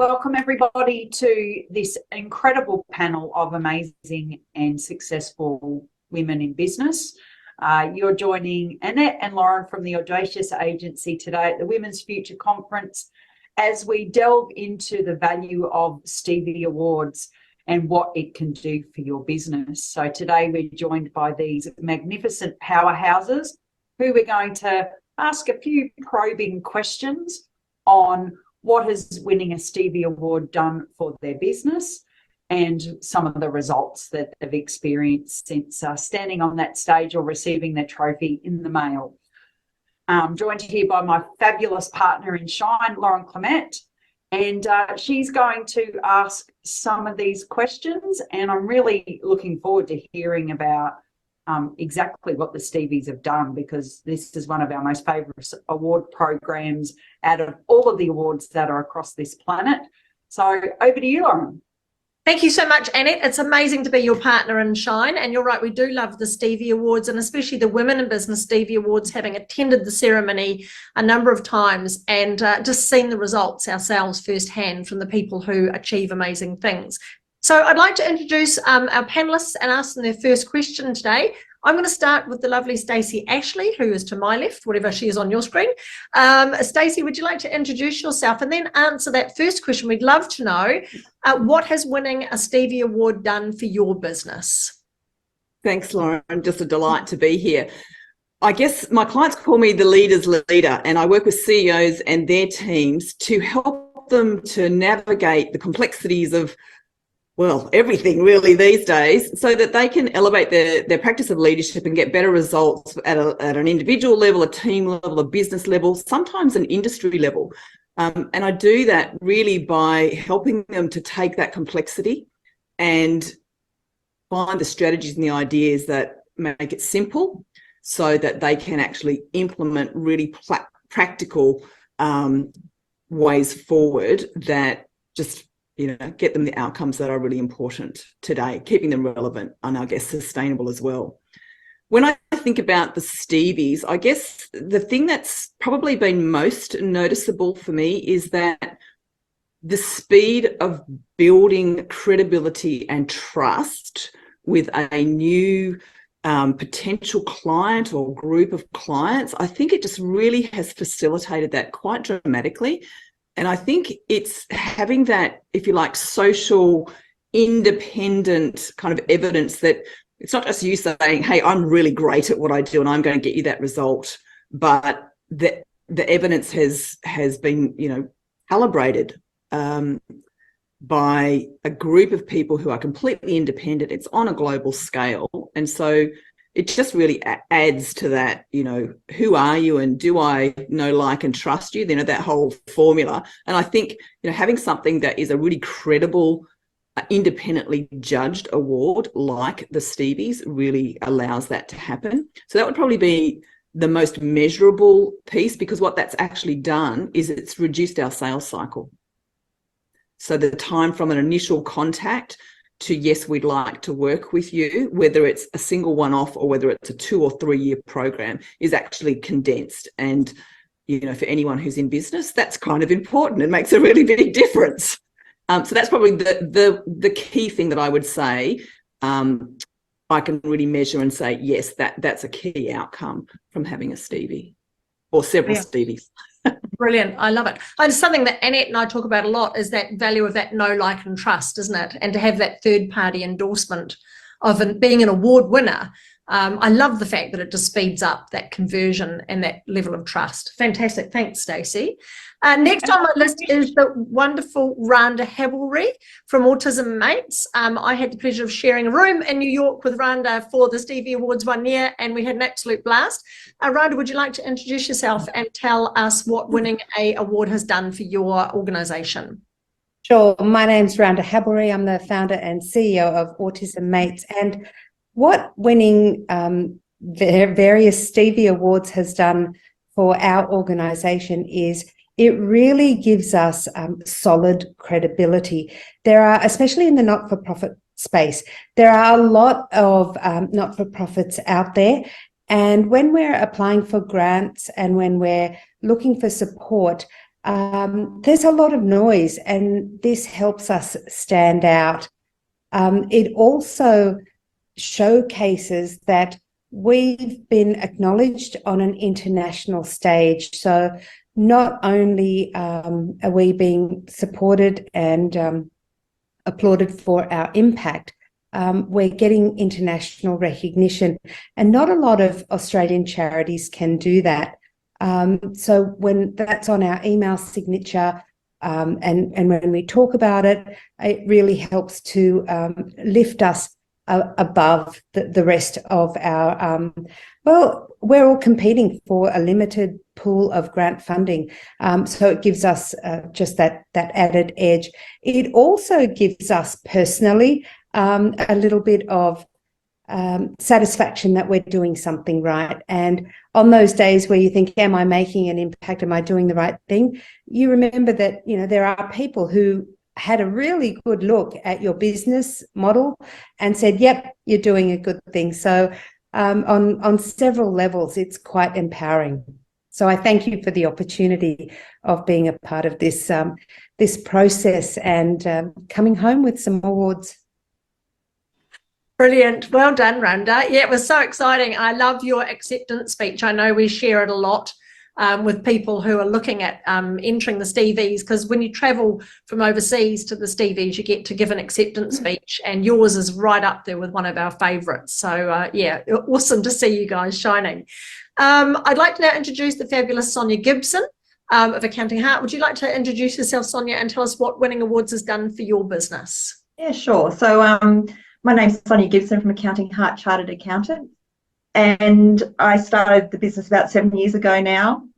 welcome everybody to this incredible panel of amazing and successful women in business. You're joining Annette and Lauren from the Audacious Agency today at the Women's Future Conference as we delve into the value of Stevie Awards and what it can do for your business. So today we're joined by these magnificent powerhouses who we're going to ask a few probing questions on what has winning a Stevie Award done for their business and some of the results that they've experienced since standing on that stage or receiving their trophy in the mail. I'm joined here by my fabulous partner in Shine, Lauren Clement, and she's going to ask some of these questions, and I'm really looking forward to hearing about exactly what the Stevies have done, because this is one of our most favourite award programs out of all of the awards that are across this planet. So over to you, Lauren. Thank you so much, Annette. It's amazing to be your partner in Shine. And you're right, we do love the Stevie Awards, and especially the Women in Business Stevie Awards, having attended the ceremony a number of times and just seen the results ourselves firsthand from the people who achieve amazing things. So I'd like to introduce our panellists and ask them their first question today. I'm going to start with the lovely Stacey Ashley, who is to my left, whatever she is on your screen. Stacey, would you like to introduce yourself and then answer that first question? We'd love to know, what has winning a Stevie Award done for your business? Thanks, Lauren. Just a delight to be here. I guess my clients call me the leader's leader, and I work with CEOs and their teams to help them to navigate the complexities of, well, everything really these days, so that they can elevate their practice of leadership and get better results at an individual level, a team level, a business level, sometimes an industry level. And I do that really by helping them to take that complexity and find the strategies and the ideas that make it simple so that they can actually implement really practical ways forward that just get them the outcomes that are really important today, keeping them relevant and I guess sustainable as well. When I think about the Stevies, I guess the thing that's probably been most noticeable for me is that the speed of building credibility and trust with a new potential client or group of clients, I think it just really has facilitated that quite dramatically. And I think it's having that, if you like, social, independent kind of evidence that it's not just you saying, hey, I'm really great at what I do and I'm going to get you that result, but the evidence has been, calibrated by a group of people who are completely independent. It's on a global scale. And so it just really adds to that, who are you and do I know, like, and trust you, that whole formula. And I think, having something that is a really credible, independently judged award like the Stevies really allows that to happen. So that would probably be the most measurable piece, because what that's actually done is it's reduced our sales cycle. So the time from an initial contact to, yes, we'd like to work with you, whether it's a single one-off or whether it's a 2 or 3 year program, is actually condensed. And, for anyone who's in business, that's kind of important. It makes a really big difference. So that's probably the key thing that I would say I can really measure and say, yes, that's a key outcome from having a Stevie or several Stevies. Brilliant. I love it. And something that Annette and I talk about a lot is that value of that know, like, and trust, isn't it? And to have that third-party endorsement of being an award winner. I love the fact that it just speeds up that conversion and that level of trust. Fantastic. Thanks, Stacey. Next on my list is the wonderful Rhonda Habelry from Autism Mates. I had the pleasure of sharing a room in New York with Rhonda for the Stevie Awards one year, and we had an absolute blast. Rhonda, would you like to introduce yourself and tell us what winning an award has done for your organisation? Sure. My name's Rhonda Habelry. I'm the founder and CEO of Autism Mates. And what winning various Stevie Awards has done for our organisation is it really gives us solid credibility. There are, especially in the not-for-profit space, there are a lot of not-for-profits out there. And when we're applying for grants and when we're looking for support, there's a lot of noise, and this helps us stand out. It also showcases that we've been acknowledged on an international stage. So not only are we being supported and applauded for our impact, we're getting international recognition, and not a lot of Australian charities can do that. So when that's on our email signature, and when we talk about it, it really helps to lift us above the rest of our, well, we're all competing for a limited pool of grant funding. So it gives us just that added edge. It also gives us personally a little bit of satisfaction that we're doing something right. And on those days where you think, am I making an impact? Am I doing the right thing? You remember that, you know, there are people who had a really good look at your business model and said, yep, you're doing a good thing. So on several levels, it's quite empowering. So I thank you for the opportunity of being a part of this, this process and coming home with some awards. Brilliant. Well done, Rhonda. Yeah, it was so exciting. I love your acceptance speech. I know we share it a lot with people who are looking at entering the Stevies, because when you travel from overseas to the Stevies, you get to give an acceptance speech, and yours is right up there with one of our favourites. So yeah, awesome to see you guys shining. I'd like to now introduce the fabulous Sonia Gibson of Accounting Heart. Would you like to introduce yourself, Sonia, and tell us what Winning Awards has done for your business? Yeah, sure. So my name's Sonia Gibson from Accounting Heart, Chartered Accountant. And I started the business about 7 years ago now,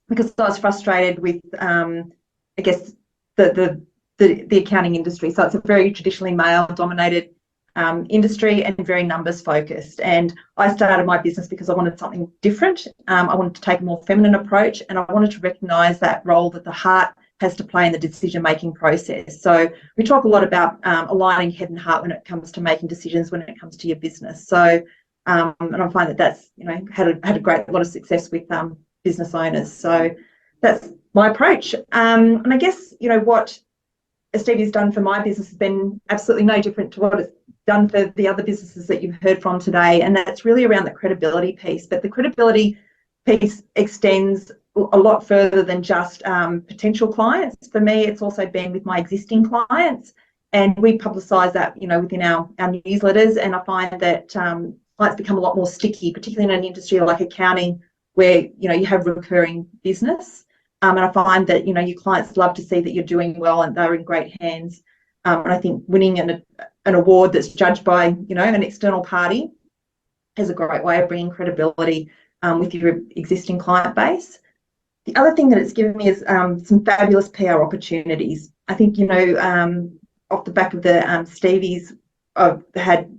because I was frustrated with, I guess, the accounting industry. So it's a very traditionally male-dominated industry and very numbers-focused. And I started my business because I wanted something different. I wanted to take a more feminine approach, and I wanted to recognise that role that the heart has to play in the decision-making process. So we talk a lot about aligning head and heart when it comes to making decisions when it comes to your business. So and I find that that's, you know, had a great lot of success with business owners. So that's my approach. And I guess, you know, what Stevie's done for my business has been absolutely no different to what it's done for the other businesses that you've heard from today. And that's really around the credibility piece. But the credibility piece extends a lot further than just potential clients. For me, it's also been with my existing clients, and we publicise that, you know, within our newsletters. And I find that clients become a lot more sticky, particularly in an industry like accounting, where, you know, you have recurring business. And I find that, you know, your clients love to see that you're doing well and they're in great hands. And I think winning an award that's judged by, you know, an external party is a great way of bringing credibility with your existing client base. The other thing that it's given me is some fabulous PR opportunities. I think, you know, off the back of the Stevies, I've had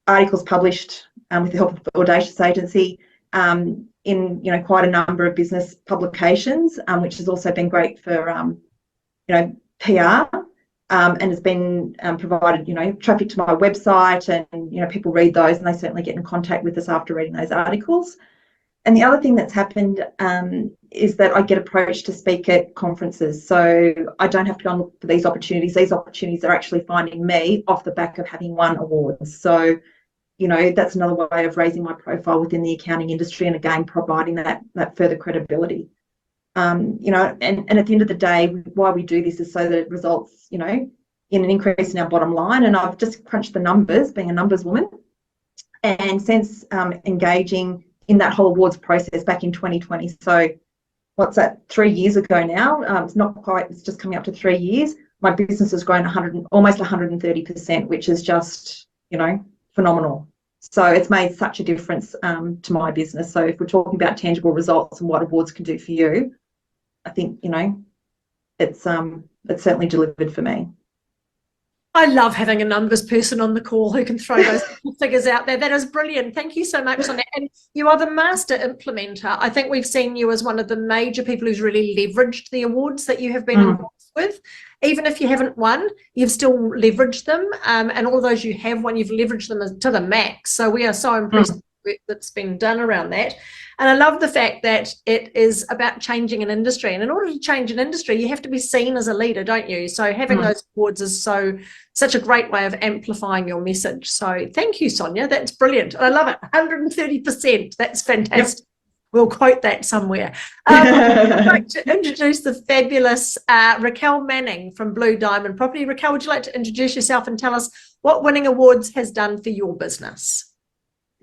articles published with the help of Audacious Agency in, you know, quite a number of business publications, which has also been great for, you know, PR, and has been provided, you know, traffic to my website, and, you know, people read those and they certainly get in contact with us after reading those articles. And the other thing that's happened is that I get approached to speak at conferences. So I don't have to go and look for these opportunities. These opportunities are actually finding me off the back of having won awards. So, you know, that's another way of raising my profile within the accounting industry, and again, providing that further credibility. You know, and at the end of the day, why we do this is so that it results, you know, in an increase in our bottom line. And I've just crunched the numbers, being a numbers woman. And since engaging in that whole awards process back in 2020, so what's that, 3 years ago now, it's not quite, it's just coming up to 3 years, my business has grown almost 130%, which is just, you know, phenomenal. So it's made such a difference to my business. So if we're talking about tangible results and what awards can do for you, I think, you know, it's certainly delivered for me. I love having a numbers person on the call who can throw those figures out there. That is brilliant. Thank you so much on that. And you are the master implementer. I think we've seen you as one of the major people who's really leveraged the awards that you have been involved with. Even if you haven't won, you've still leveraged them. And all those you have won, you've leveraged them to the max. So we are so impressed with the work that's been done around that. And I love the fact that it is about changing an industry. And in order to change an industry, you have to be seen as a leader, don't you? So having those awards is such a great way of amplifying your message. So thank you, Sonia. That's brilliant. I love it. 130%. That's fantastic. Yep. We'll quote that somewhere. I'd like to introduce the fabulous Raquel Manning from Blue Diamond Property. Raquel, would you like to introduce yourself and tell us what winning awards has done for your business?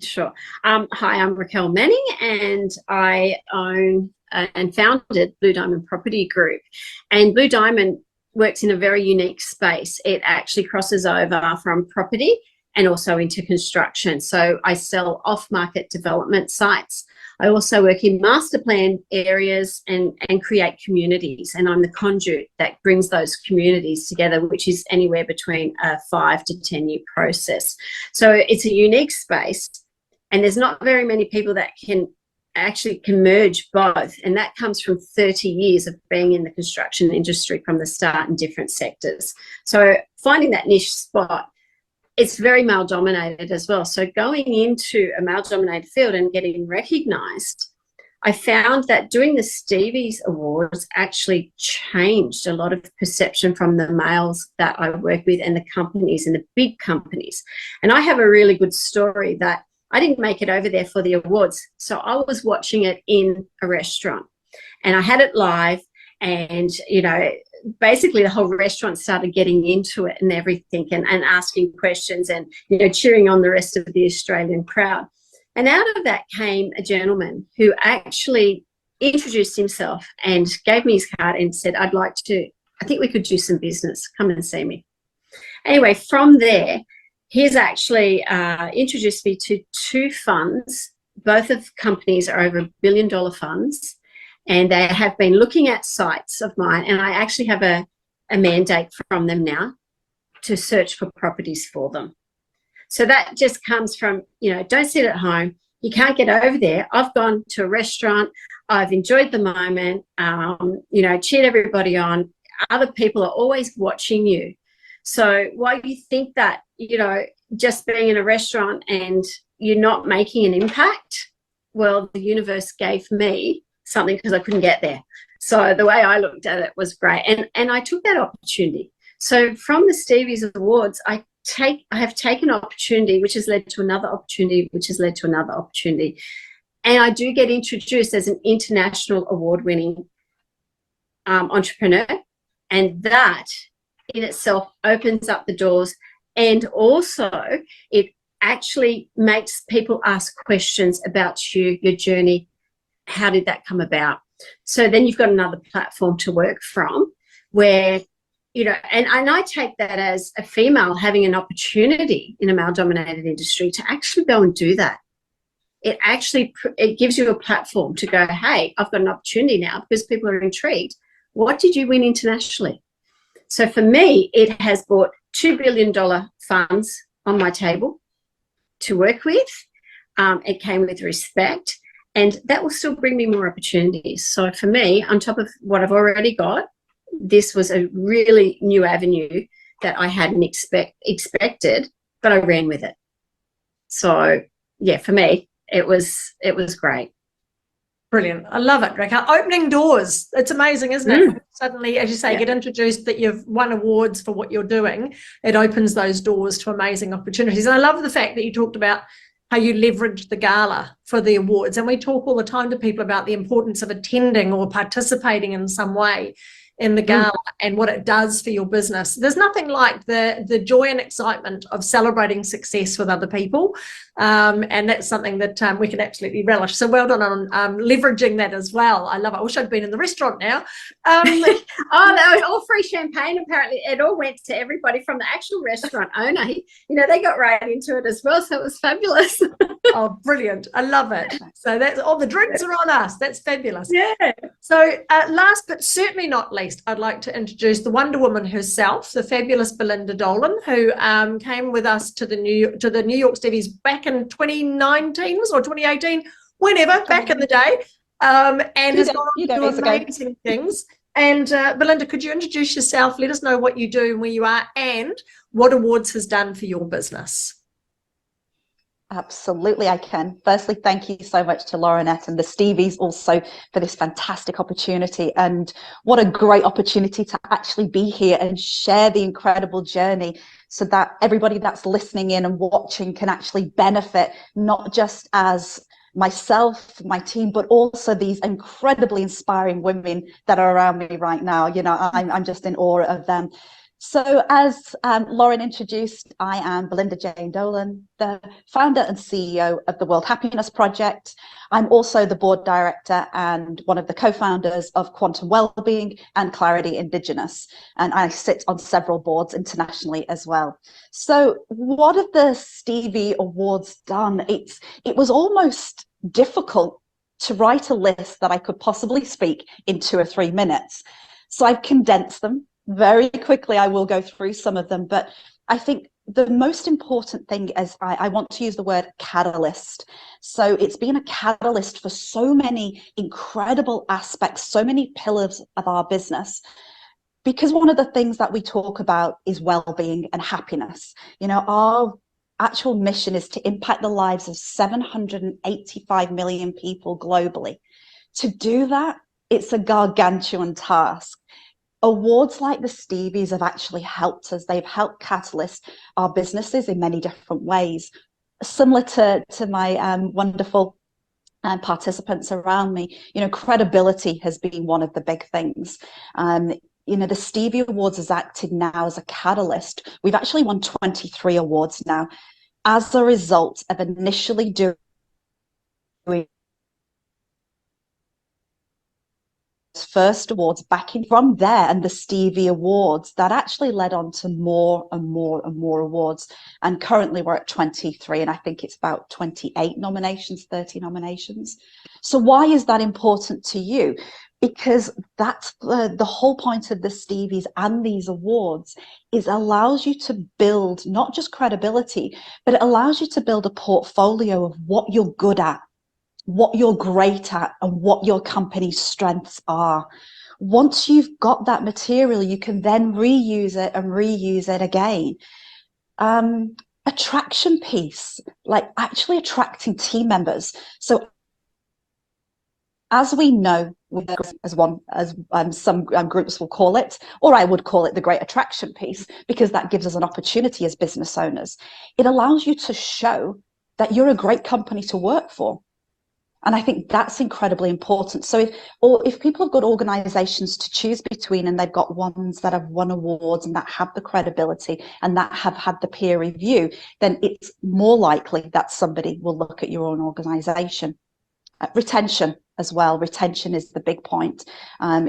Sure. Hi, I'm Raquel Manning, and I own and founded Blue Diamond Property Group. And Blue Diamond works in a very unique space. It actually crosses over from property and also into construction. So I sell off-market development sites. I also work in master plan areas and create communities, and I'm the conduit that brings those communities together, which is anywhere between a 5 to 10 year process. So it's a unique space, and there's not very many people that can merge both, and that comes from 30 years of being in the construction industry from the start in different sectors. So finding that niche spot, it's very male dominated as well. So going into a male dominated field and getting recognised, I found that doing the Stevies Awards actually changed a lot of perception from the males that I work with and the companies and the big companies. And I have a really good story that I didn't make it over there for the awards. So I was watching it in a restaurant and I had it live, and, you know, basically the whole restaurant started getting into it and everything, and asking questions and, you know, cheering on the rest of the Australian crowd. And out of that came a gentleman who actually introduced himself and gave me his card and said, I think we could do some business. Come and see me. Anyway, from there, he's actually introduced me to 2 funds. Both of companies are over $1 billion funds. And they have been looking at sites of mine, and I actually have a mandate from them now to search for properties for them. So that just comes from, you know, don't sit at home. You can't get over there. I've gone to a restaurant. I've enjoyed the moment, you know, cheered everybody on. Other people are always watching you. So while you think that, you know, just being in a restaurant and you're not making an impact, well, the universe gave me something because I couldn't get there. So the way I looked at it was great. And I took that opportunity. So from the Stevies Awards, I have taken opportunity, which has led to another opportunity, which has led to another opportunity. And I do get introduced as an international award-winning entrepreneur. And that in itself opens up the doors. And also it actually makes people ask questions about you, your journey. How did that come about? So then you've got another platform to work from where, you know, and I take that as a female having an opportunity in a male-dominated industry to actually go and do that. It gives you a platform to go, hey, I've got an opportunity now because people are intrigued. What did you win internationally? So for me, it has brought $2 billion funds on my table to work with. It came with respect. And that will still bring me more opportunities. So for me, on top of what I've already got, this was a really new avenue that I hadn't expected, but I ran with it. So yeah, for me, it was great. Brilliant. I love it, Raquel. Opening doors. It's amazing, isn't it? Suddenly, as you say, get introduced that you've won awards for what you're doing. It opens those doors to amazing opportunities. And I love the fact that you talked about how you leverage the gala for the awards. And we talk all the time to people about the importance of attending or participating in some way in the gala and what it does for your business. There's nothing like the joy and excitement of celebrating success with other people. And that's something that we can absolutely relish. So well done on leveraging that as well. I love it. I wish I'd been in the restaurant now. Oh, that was all free champagne. Apparently it all went to everybody from the actual restaurant owner. You know, they got right into it as well. So it was fabulous. Oh, brilliant. I love it. So that's all, the drinks are on us. That's fabulous. Yeah. So last but certainly not least, I'd like to introduce the Wonder Woman herself, the fabulous Belinda Dolan, who came with us to the New York Stevies back in 2019 or 2018, whenever, back in the day, and has gone on to do amazing things. And Belinda, could you introduce yourself? Let us know what you do and where you are and what awards has done for your business. Absolutely, I can. Firstly, thank you so much to Laurenette and the Stevies also for this fantastic opportunity. And what a great opportunity to actually be here and share the incredible journey so that everybody that's listening in and watching can actually benefit, not just as myself, my team, but also these incredibly inspiring women that are around me right now. You know, I'm just in awe of them. So as Lauren introduced, I am Belinda Jane Dolan, the founder and CEO of the World Happiness Project. I'm also the board director and one of the co-founders of Quantum Wellbeing and Clarity Indigenous. And I sit on several boards internationally as well. So what have the Stevie Awards done? It was almost difficult to write a list that I could possibly speak in 2 or 3 minutes. So I've condensed them. Very quickly, I will go through some of them, but I think the most important thing is I want to use the word catalyst. So it's been a catalyst for so many incredible aspects, so many pillars of our business, because one of the things that we talk about is well-being and happiness. You know, our actual mission is to impact the lives of 785 million people globally. To do that, it's a gargantuan task. Awards like the Stevies have actually helped us. They've helped catalyst our businesses in many different ways. Similar to my wonderful participants around me, you know, credibility has been one of the big things. You know, the Stevie Awards has acted now as a catalyst. We've actually won 23 awards now as a result of initially doing first awards back in from there, and the Stevie Awards that actually led on to more and more and more awards. And currently we're at 23, and I think it's about 28 nominations, 30 nominations. So why is that important to you? Because that's the whole point of the Stevies and these awards is allows you to build not just credibility, but it allows you to build a portfolio of what you're good at, what you're great at, and what your company's strengths are. Once you've got that material, you can then reuse it again. Attraction piece, like actually attracting team members. So as we know, as some groups will call it, or I would call it the great attraction piece, because that gives us an opportunity as business owners. It allows you to show that you're a great company to work for. And I think that's incredibly important. So if people have got organizations to choose between, and they've got ones that have won awards and that have the credibility and that have had the peer review, then it's more likely that somebody will look at your own organization. Retention as well. Retention is the big point,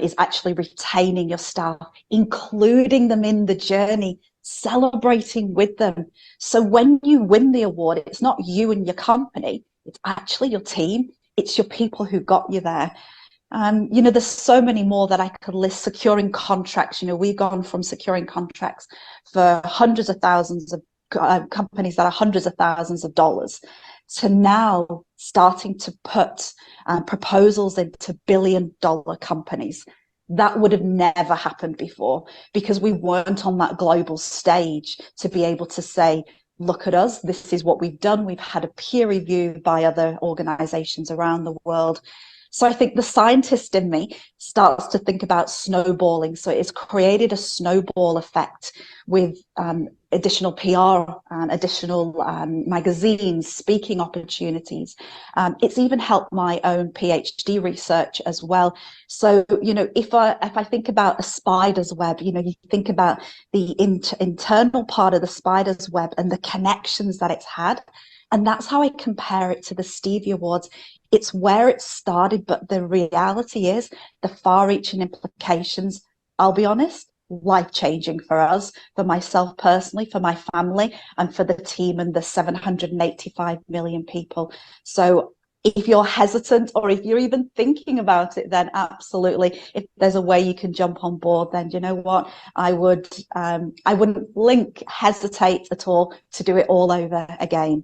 is actually retaining your staff, including them in the journey, celebrating with them. So when you win the award, it's not you and your company, it's actually your team. It's your people who got you there. You know, there's so many more that I could list. Securing contracts, you know, we've gone from securing contracts for hundreds of thousands of companies that are hundreds of thousands of dollars to now starting to put proposals into billion-dollar companies. That would have never happened before because we weren't on that global stage to be able to say, look at us, this is what we've done. We've had a peer review by other organizations around the world. So I think the scientist in me starts to think about snowballing. So it's created a snowball effect with additional PR and additional magazines, speaking opportunities. It's even helped my own PhD research as well. So, you know, if I think about a spider's web, you know, you think about the internal part of the spider's web and the connections that it's had. And that's how I compare it to the Stevie Awards. It's where it started, but the reality is the far-reaching implications, I'll be honest, life-changing for us, for myself personally, for my family, and for the team and the 785 million people. So if you're hesitant or if you're even thinking about it, then absolutely, if there's a way you can jump on board, then you know what, I wouldn't hesitate at all to do it all over again.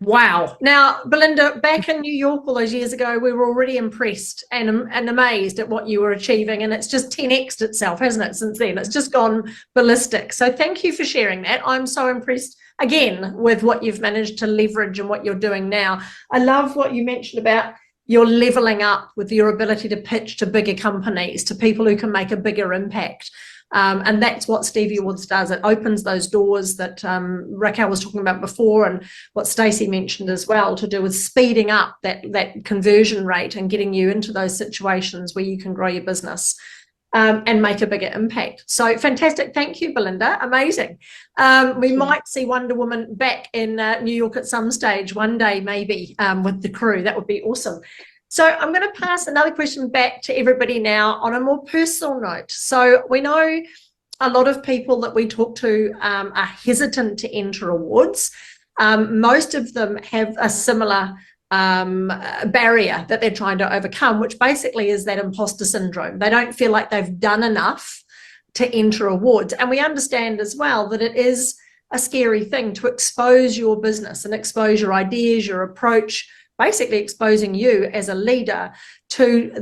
Wow. Now, Belinda, back in New York all those years ago, we were already impressed and amazed at what you were achieving. And it's just 10x'd itself, hasn't it, since then? It's just gone ballistic. So thank you for sharing that. I'm so impressed, again, with what you've managed to leverage and what you're doing now. I love what you mentioned about your leveling up with your ability to pitch to bigger companies, to people who can make a bigger impact. And that's what Stevie Awards does. It opens those doors that Raquel was talking about before, and what Stacey mentioned as well, to do with speeding up that conversion rate and getting you into those situations where you can grow your business and make a bigger impact. So fantastic. Thank you, Belinda. Amazing. We might see Wonder Woman back in New York at some stage one day, maybe, with the crew. That would be awesome. So I'm going to pass another question back to everybody now on a more personal note. So we know a lot of people that we talk to are hesitant to enter awards. Most of them have a similar barrier that they're trying to overcome, which basically is that imposter syndrome. They don't feel like they've done enough to enter awards. And we understand as well that it is a scary thing to expose your business and expose your ideas, your approach, basically exposing you as a leader to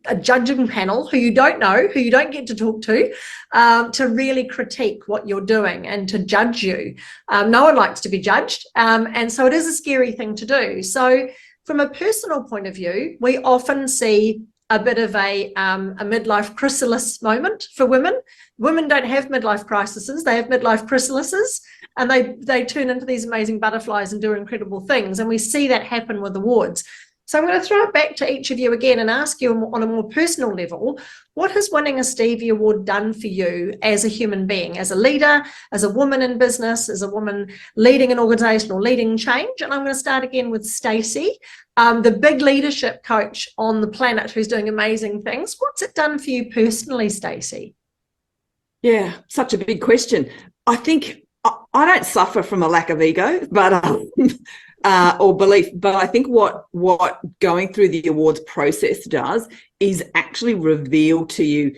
a judging panel who you don't know, who you don't get to talk to really critique what you're doing and to judge you. No one likes to be judged. And so it is a scary thing to do. So from a personal point of view, we often see a bit of a midlife chrysalis moment for women. Women don't have midlife crises, they have midlife chrysalises, and they turn into these amazing butterflies and do incredible things. And we see that happen with awards. So I'm going to throw it back to each of you again and ask you on a more personal level, what has winning a Stevie Award done for you as a human being, as a leader, as a woman in business, as a woman leading an organisation or leading change? And I'm going to start again with Stacey, the big leadership coach on the planet who's doing amazing things. What's it done for you personally, Stacey? Yeah, such a big question. I think I don't suffer from a lack of ego, but or belief. But I think what going through the awards process does is actually reveal to you,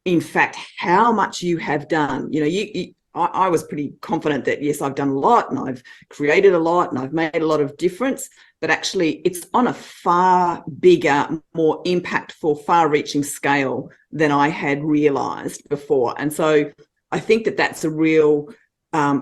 in fact, how much you have done. You know, I was pretty confident that, yes, I've done a lot and I've created a lot and I've made a lot of difference, but actually it's on a far bigger, more impactful, far-reaching scale than I had realized before. And so I think that that's a real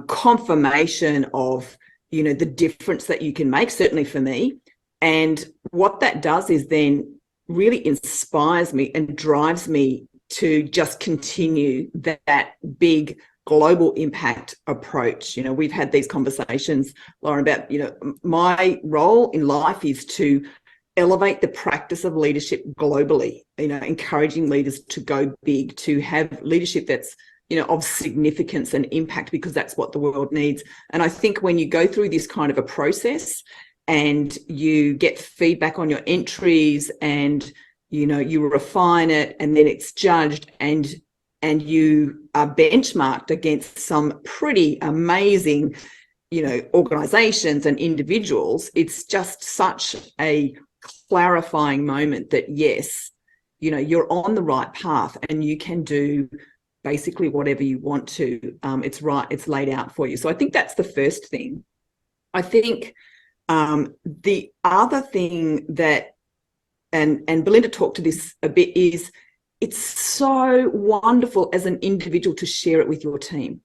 confirmation of, you know, the difference that you can make, certainly for me. And what that does is then really inspires me and drives me to just continue that big global impact approach. You know, we've had these conversations, Lauren, about, you know, my role in life is to elevate the practice of leadership globally, you know, encouraging leaders to go big, to have leadership that's, you know, of significance and impact, because that's what the world needs. And I think when you go through this kind of a process and you get feedback on your entries and, you know, you refine it and then it's judged and you are benchmarked against some pretty amazing, you know, organizations and individuals, it's just such a clarifying moment that, yes, you know, you're on the right path and you can do basically whatever you want to. It's right, it's laid out for you. So I think that's the first thing. I think the other thing that, and Belinda talked to this a bit, is it's so wonderful as an individual to share it with your team,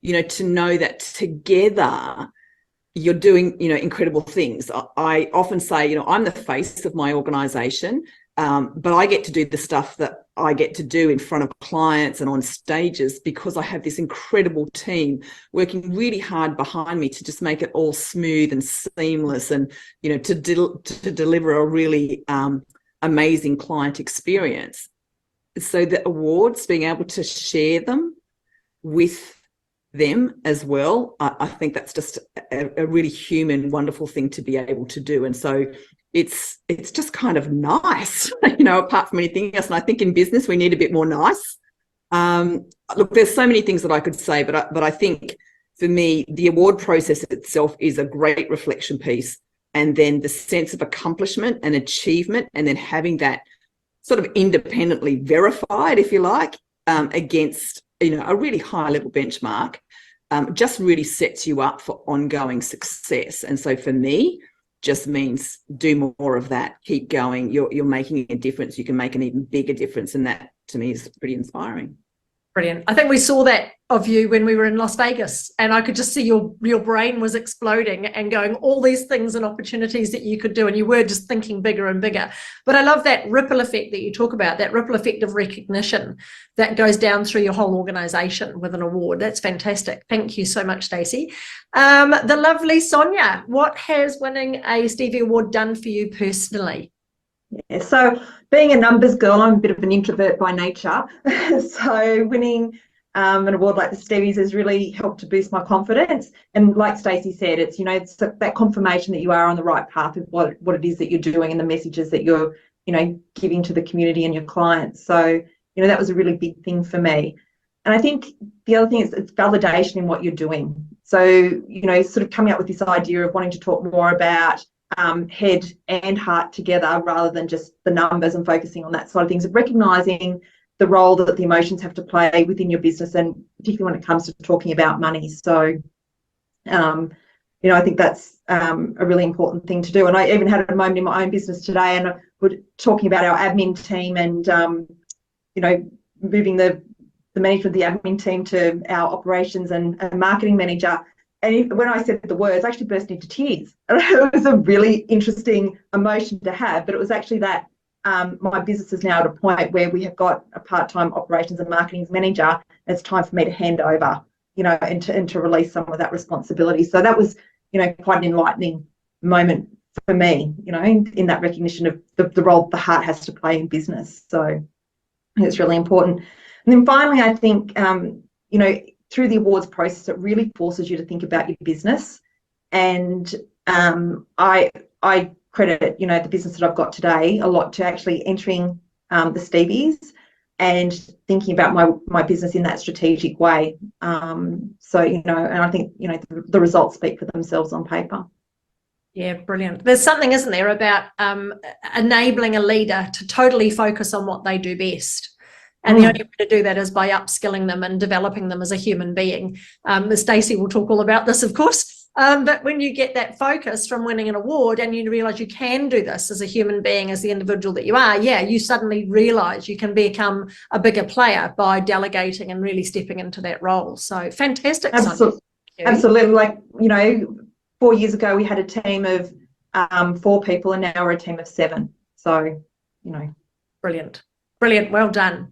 you know, to know that together you're doing, you know, incredible things. I often say, you know, I'm the face of my organization, but I get to do the stuff that I get to do in front of clients and on stages because I have this incredible team working really hard behind me to just make it all smooth and seamless and, you know, to deliver a really amazing client experience. So the awards, being able to share them with them as well, I think that's just a really human, wonderful thing to be able to do. And so it's just kind of nice, you know, apart from anything else. And I think in business, we need a bit more nice. Look, there's so many things that I could say, but I think for me, the award process itself is a great reflection piece. And then the sense of accomplishment and achievement, and then having that sort of independently verified, if you like, against, you know, a really high level benchmark, just really sets you up for ongoing success. And so for me, just means do more of that, keep going. You're making a difference. You can make an even bigger difference, and that to me is pretty inspiring. Brilliant. I think we saw that of you when we were in Las Vegas, and I could just see your brain was exploding and going all these things and opportunities that you could do, and you were just thinking bigger and bigger. But I love that ripple effect that you talk about, that ripple effect of recognition that goes down through your whole organization with an award. That's fantastic. Thank you so much, Stacey. The lovely Sonia, what has winning a Stevie Award done for you personally? Yeah, so being a numbers girl, I'm a bit of an introvert by nature. So winning an award like the Stevies has really helped to boost my confidence. And like Stacey said, it's, you know, it's that confirmation that you are on the right path of what it is that you're doing and the messages that you're, you know, giving to the community and your clients. So, you know, that was a really big thing for me. And I think the other thing is it's validation in what you're doing. So, you know, sort of coming up with this idea of wanting to talk more about head and heart together rather than just the numbers and focusing on that side of things, of recognizing the role that the emotions have to play within your business, and particularly when it comes to talking about money. So, you know, I think that's a really important thing to do. And I even had a moment in my own business today, and we're talking about our admin team and, you know, moving the management of the admin team to our operations and marketing manager. And when I said the words, I actually burst into tears. It was a really interesting emotion to have, but it was actually that my business is now at a point where we have got a part-time operations and marketing manager, and it's time for me to hand over, you know, and to release some of that responsibility. So that was, you know, quite an enlightening moment for me, you know, in that recognition of the role the heart has to play in business. So I think it's really important. And then finally, I think, you know, through the awards process, it really forces you to think about your business. And I credit, you know, the business that I've got today a lot to actually entering the Stevies and thinking about my business in that strategic way. So, you know, and I think, you know, the results speak for themselves on paper. Yeah, brilliant. There's something, isn't there, about enabling a leader to totally focus on what they do best. And the only way to do that is by upskilling them and developing them as a human being. Stacey will talk all about this, of course. But when you get that focus from winning an award and you realise you can do this as a human being, as the individual that you are, yeah, you suddenly realise you can become a bigger player by delegating and really stepping into that role. So fantastic. Absolutely. Absolutely. Like, you know, 4 years ago, we had a team of 4 people, and now we're a team of 7. So, you know. Brilliant. Brilliant. Well done.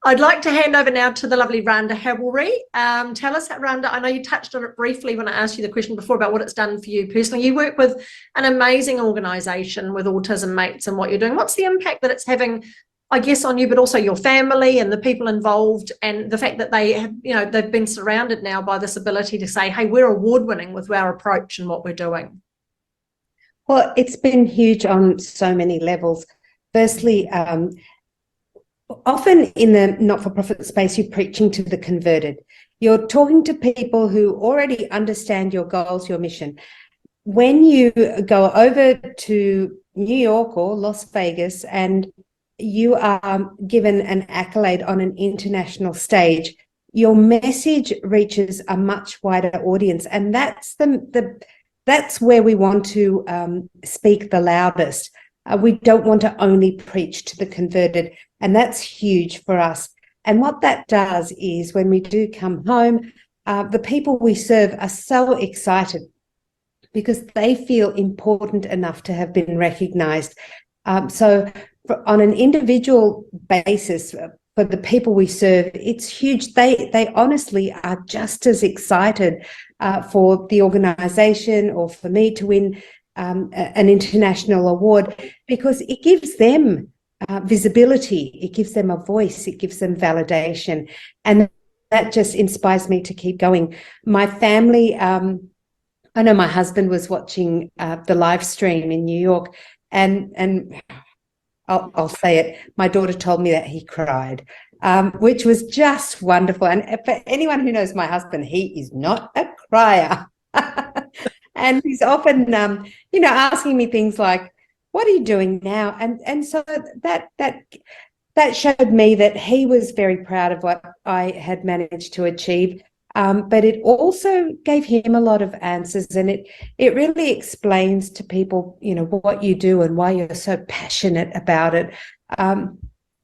I'd like to hand over now to the lovely Rhonda Havelry. Tell us, Rhonda, I know you touched on it briefly when I asked you the question before about what it's done for you personally. You work with an amazing organisation with Autism Mates and what you're doing. What's the impact that it's having, I guess, on you, but also your family and the people involved, and the fact that they have, you know, they've been surrounded now by this ability to say, hey, we're award winning with our approach and what we're doing? Well, it's been huge on so many levels. Firstly, often in the not-for-profit space, you're preaching to the converted. You're talking to people who already understand your goals, your mission. When you go over to New York or Las Vegas and you are given an accolade on an international stage, your message reaches a much wider audience, and that's that's where we want to speak the loudest. We don't want to only preach to the converted, and that's huge for us. And what that does is when we do come home, the people we serve are so excited because they feel important enough to have been recognised. So on an individual basis, for the people we serve, it's huge. They honestly are just as excited for the organisation or for me to win an international award, because it gives them visibility, it gives them a voice, it gives them validation, and that just inspires me to keep going. My family, I know my husband was watching the live stream in New York, and I'll say it, my daughter told me that he cried, which was just wonderful. And for anyone who knows my husband, he is not a crier. And he's often, you know, asking me things like, what are you doing now? And so that showed me that he was very proud of what I had managed to achieve. but it also gave him a lot of answers, and it really explains to people, you know, what you do and why you're so passionate about it.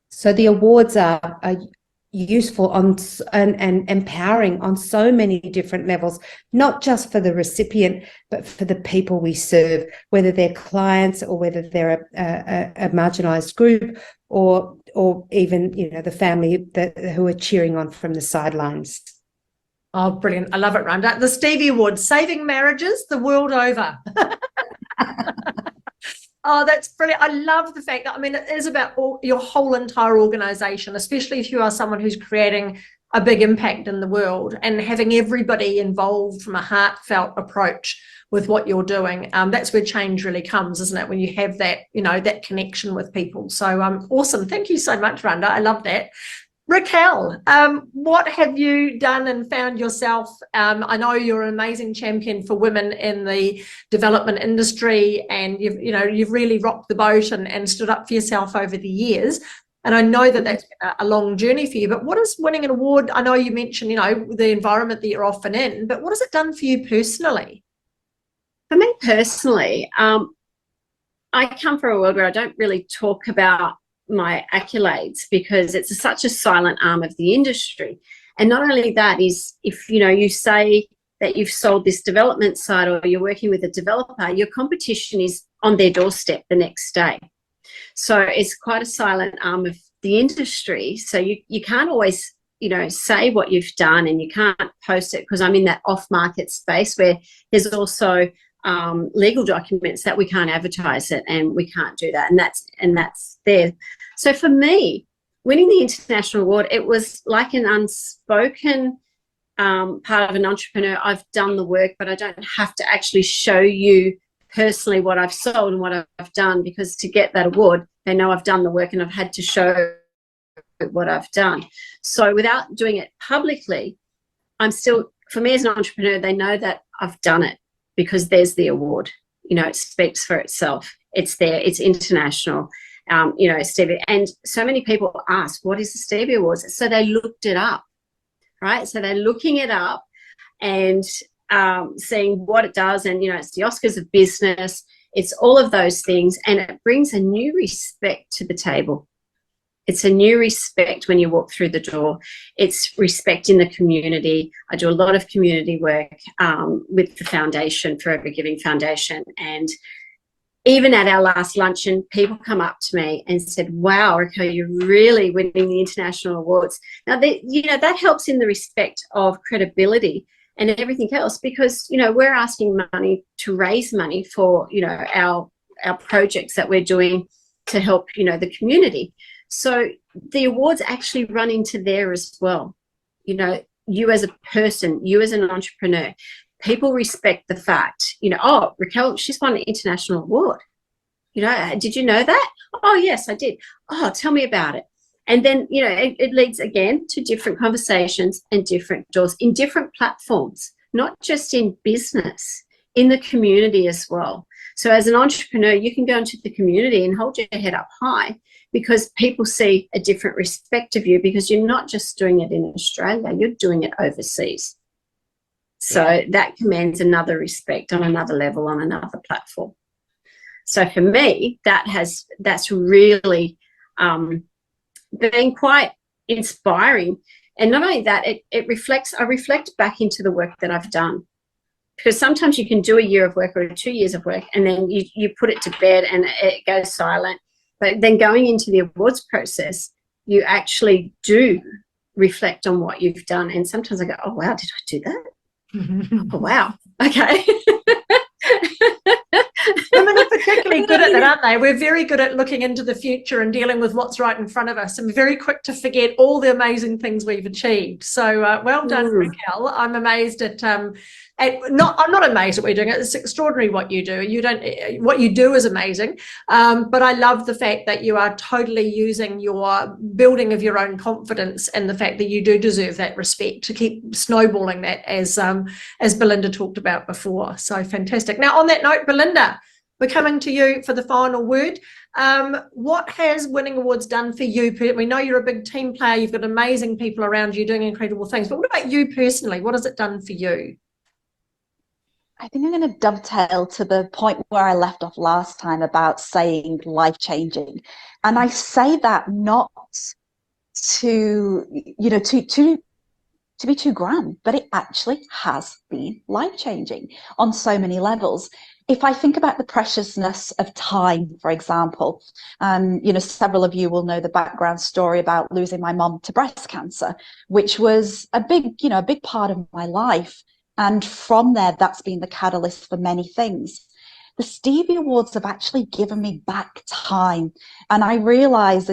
So the awards are useful and empowering on so many different levels, not just for the recipient, but for the people we serve, whether they're clients or whether they're a marginalised group, or even, you know, the family who are cheering on from the sidelines. Oh, brilliant. I love it, Rhonda. The Stevie Awards, saving marriages the world over. Oh, that's brilliant. I love the fact that, I mean, it is about your whole entire organization, especially if you are someone who's creating a big impact in the world, and having everybody involved from a heartfelt approach with what you're doing. That's where change really comes, isn't it? When you have that, you know, that connection with people. So awesome. Thank you so much, Rhonda. I love that. Raquel, what have you done and found yourself? I know you're an amazing champion for women in the development industry, and you've really rocked the boat and stood up for yourself over the years. And I know that that's been a long journey for you. But what is winning an award? I know you mentioned, you know, the environment that you're often in, but what has it done for you personally? For me personally, I come from a world where I don't really talk about my accolades, because it's such a silent arm of the industry. And not only that, is if you say that you've sold this development site or you're working with a developer, your competition is on their doorstep the next day. So it's quite a silent arm of the industry. So you can't always say what you've done, and you can't post it, because I'm in that off-market space where there's also legal documents that we can't advertise it, and we can't do that, and that's there. So for me, winning the international award, it was like an unspoken part of an entrepreneur. I've done the work, but I don't have to actually show you personally what I've sold and what I've done, because to get that award, they know I've done the work and I've had to show what I've done. So without doing it publicly, for me as an entrepreneur, they know that I've done it, because there's the award. It speaks for itself. It's there. It's international. Stevie. And so many people ask, what is the Stevie Awards? So they looked it up, right? So they're looking it up and seeing what it does. And, it's the Oscars of business. It's all of those things. And it brings a new respect to the table. It's a new respect when you walk through the door. It's respect in the community. I do a lot of community work with the foundation, Forever Giving Foundation. And even at our last luncheon, people come up to me and said, wow, Raquel, you're really winning the international awards. Now, that helps in the respect of credibility and everything else, because, we're asking money to raise money for, our projects that we're doing to help, the community. So the awards actually run into there as well. You as a person, you as an entrepreneur, people respect the fact, oh, Raquel, she's won an international award. Did you know that? Oh, yes, I did. Oh, tell me about it. And then, it leads again to different conversations and different doors in different platforms, not just in business, in the community as well. So as an entrepreneur, you can go into the community and hold your head up high, because people see a different respect of you, because you're not just doing it in Australia, you're doing it overseas. So that commands another respect on another level, on another platform. So for me, that's really been quite inspiring. And not only that, I reflect back into the work that I've done. Because sometimes you can do a year of work or 2 years of work, and then you put it to bed and it goes silent. But then going into the awards process, you actually do reflect on what you've done. And sometimes I go, oh, wow, did I do that? Oh, wow. Okay. Women are particularly good at that, aren't they? We're very good at looking into the future and dealing with what's right in front of us, and we're very quick to forget all the amazing things we've achieved. So well done, Raquel. I'm amazed at I'm not amazed at what you're doing. It's extraordinary what you do. What you do is amazing. But I love the fact that you are totally using your building of your own confidence, and the fact that you do deserve that respect, to keep snowballing that, as Belinda talked about before. So fantastic. Now, on that note, Belinda, we're coming to you for the final word. What has Winning Awards done for you? We know you're a big team player. You've got amazing people around you doing incredible things. But what about you personally? What has it done for you? I think I'm going to dovetail to the point where I left off last time about saying life-changing. And I say that not to, to be too grand, but it actually has been life-changing on so many levels. If I think about the preciousness of time, for example, several of you will know the background story about losing my mum to breast cancer, which was a big part of my life. And from there, that's been the catalyst for many things. The Stevie Awards have actually given me back time. And I realize,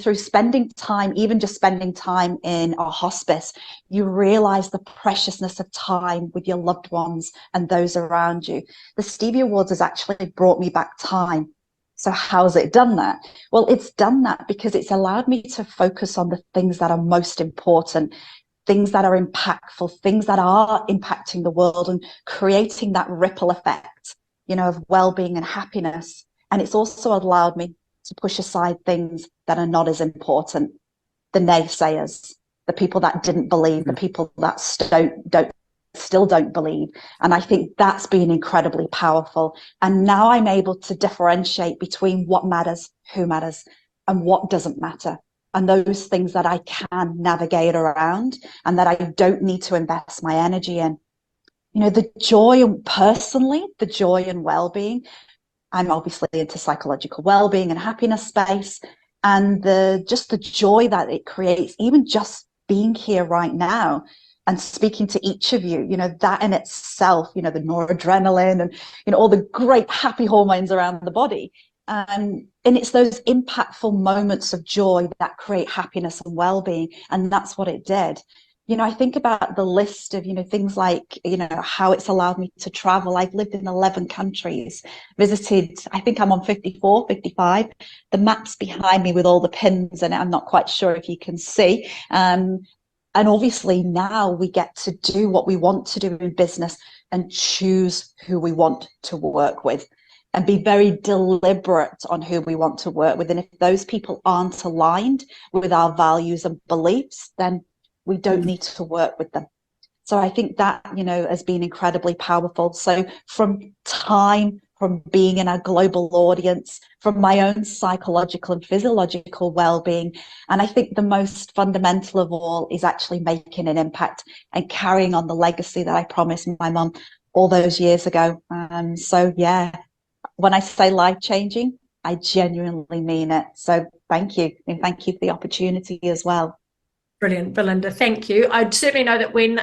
through spending time, even just spending time in a hospice, you realize the preciousness of time with your loved ones and those around you. The Stevie Awards has actually brought me back time. So how's it done that? Well, it's done that because it's allowed me to focus on the things that are most important, things that are impactful, things that are impacting the world and creating that ripple effect, of well-being and happiness. And it's also allowed me to push aside things that are not as important, the naysayers, the people that didn't believe, the people that still don't believe. And I think that's been incredibly powerful. And now I'm able to differentiate between what matters, who matters, and what doesn't matter. And those things that I can navigate around and that I don't need to invest my energy in. The joy, personally, the joy and well-being. I'm obviously into psychological well-being and happiness space, and the joy that it creates, even just being here right now and speaking to each of you, that in itself, the noradrenaline and all the great happy hormones around the body. And it's those impactful moments of joy that create happiness and well-being. And that's what it did. I think about the list of, things like, how it's allowed me to travel. I've lived in 11 countries, visited, I think I'm on 54, 55. The map's behind me with all the pins in it. I'm not quite sure if you can see. And obviously now we get to do what we want to do in business and choose who we want to work with and be very deliberate on who we want to work with. And if those people aren't aligned with our values and beliefs, then we don't need to work with them. So I think that, has been incredibly powerful. So from time, from being in a global audience, from my own psychological and physiological well-being. And I think the most fundamental of all is actually making an impact and carrying on the legacy that I promised my mum all those years ago. So yeah, when I say life-changing, I genuinely mean it. So thank you. And thank you for the opportunity as well. Brilliant, Belinda. Thank you. I certainly know that when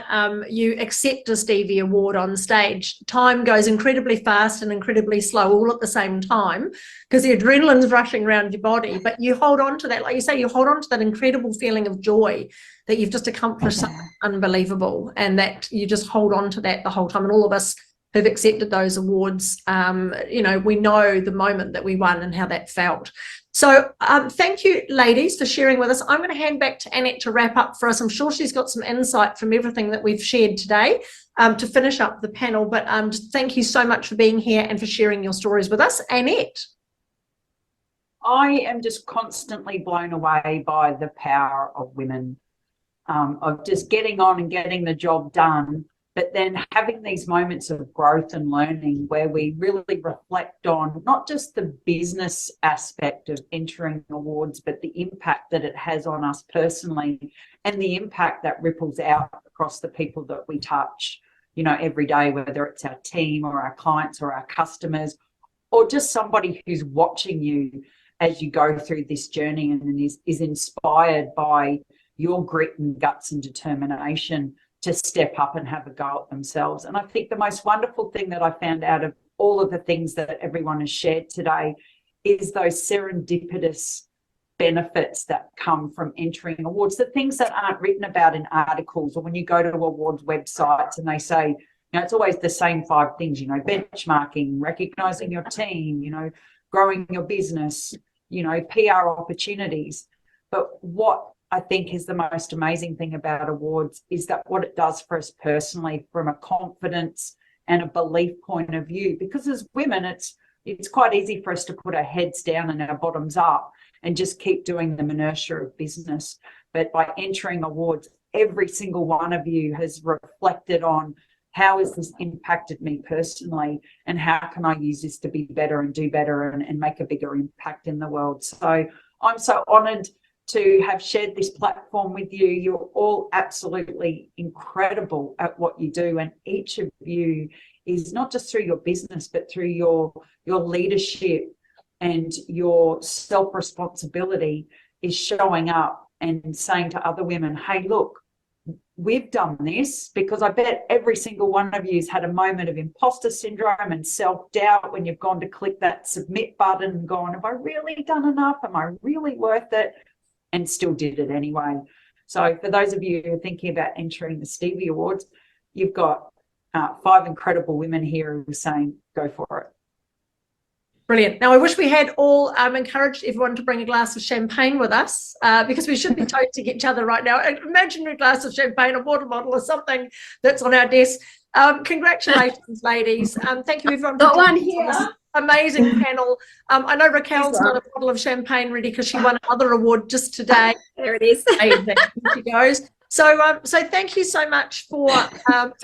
you accept a Stevie Award on stage, time goes incredibly fast and incredibly slow all at the same time because the adrenaline's rushing around your body. But you hold on to that, like you say, you hold on to that incredible feeling of joy that you've just accomplished something unbelievable, and that you just hold on to that the whole time. And all of us who've accepted those awards, we know the moment that we won and how that felt. So thank you, ladies, for sharing with us. I'm going to hand back to Annette to wrap up for us. I'm sure she's got some insight from everything that we've shared today to finish up the panel. But just thank you so much for being here and for sharing your stories with us. Annette. I am just constantly blown away by the power of women, of just getting on and getting the job done, but then having these moments of growth and learning where we really reflect on not just the business aspect of entering awards, but the impact that it has on us personally and the impact that ripples out across the people that we touch, every day, whether it's our team or our clients or our customers, or just somebody who's watching you as you go through this journey and is inspired by your grit and guts and determination to step up and have a go at themselves. And I think the most wonderful thing that I found out of all of the things that everyone has shared today is those serendipitous benefits that come from entering awards, the things that aren't written about in articles, or when you go to awards websites and they say, it's always the same 5 things, benchmarking, recognizing your team, growing your business, PR opportunities. But what I think is the most amazing thing about awards is that what it does for us personally from a confidence and a belief point of view, because as women, it's, it's quite easy for us to put our heads down and our bottoms up and just keep doing the minutiae of business. But by entering awards, every single one of you has reflected on how has this impacted me personally, and how can I use this to be better and do better and make a bigger impact in the world. So I'm so honoured to have shared this platform with you. You're all absolutely incredible at what you do, and each of you is not just through your business, but through your leadership and your self-responsibility is showing up and saying to other women, hey, look, we've done this. Because I bet every single one of you has had a moment of imposter syndrome and self-doubt when you've gone to click that submit button and gone, have I really done enough? Am I really worth it? And still did it anyway. So for those of you who are thinking about entering the Stevie Awards, you've got 5 incredible women here who are saying, go for it. Brilliant. Now, I wish we had all encouraged everyone to bring a glass of champagne with us, because we should be toasting each other right now. An imaginary glass of champagne, a water bottle or something that's on our desk. Congratulations, ladies. Thank you, everyone. Got one here. Amazing panel. I know Raquel's got a bottle of champagne ready because she won another award just today. There it is. Amazing. Here she goes. So thank you so much for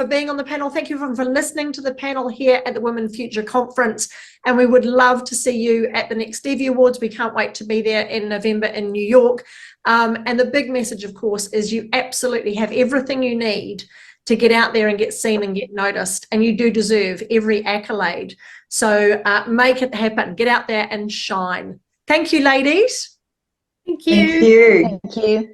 being on the panel. Thank you for listening to the panel here at the Women Future Conference. And we would love to see you at the next Stevie Awards. We can't wait to be there in November in New York. And the big message, of course, is you absolutely have everything you need to get out there and get seen and get noticed. And you do deserve every accolade. So make it happen. Get out there and shine. Thank you, ladies. Thank you. Thank you. Thank you.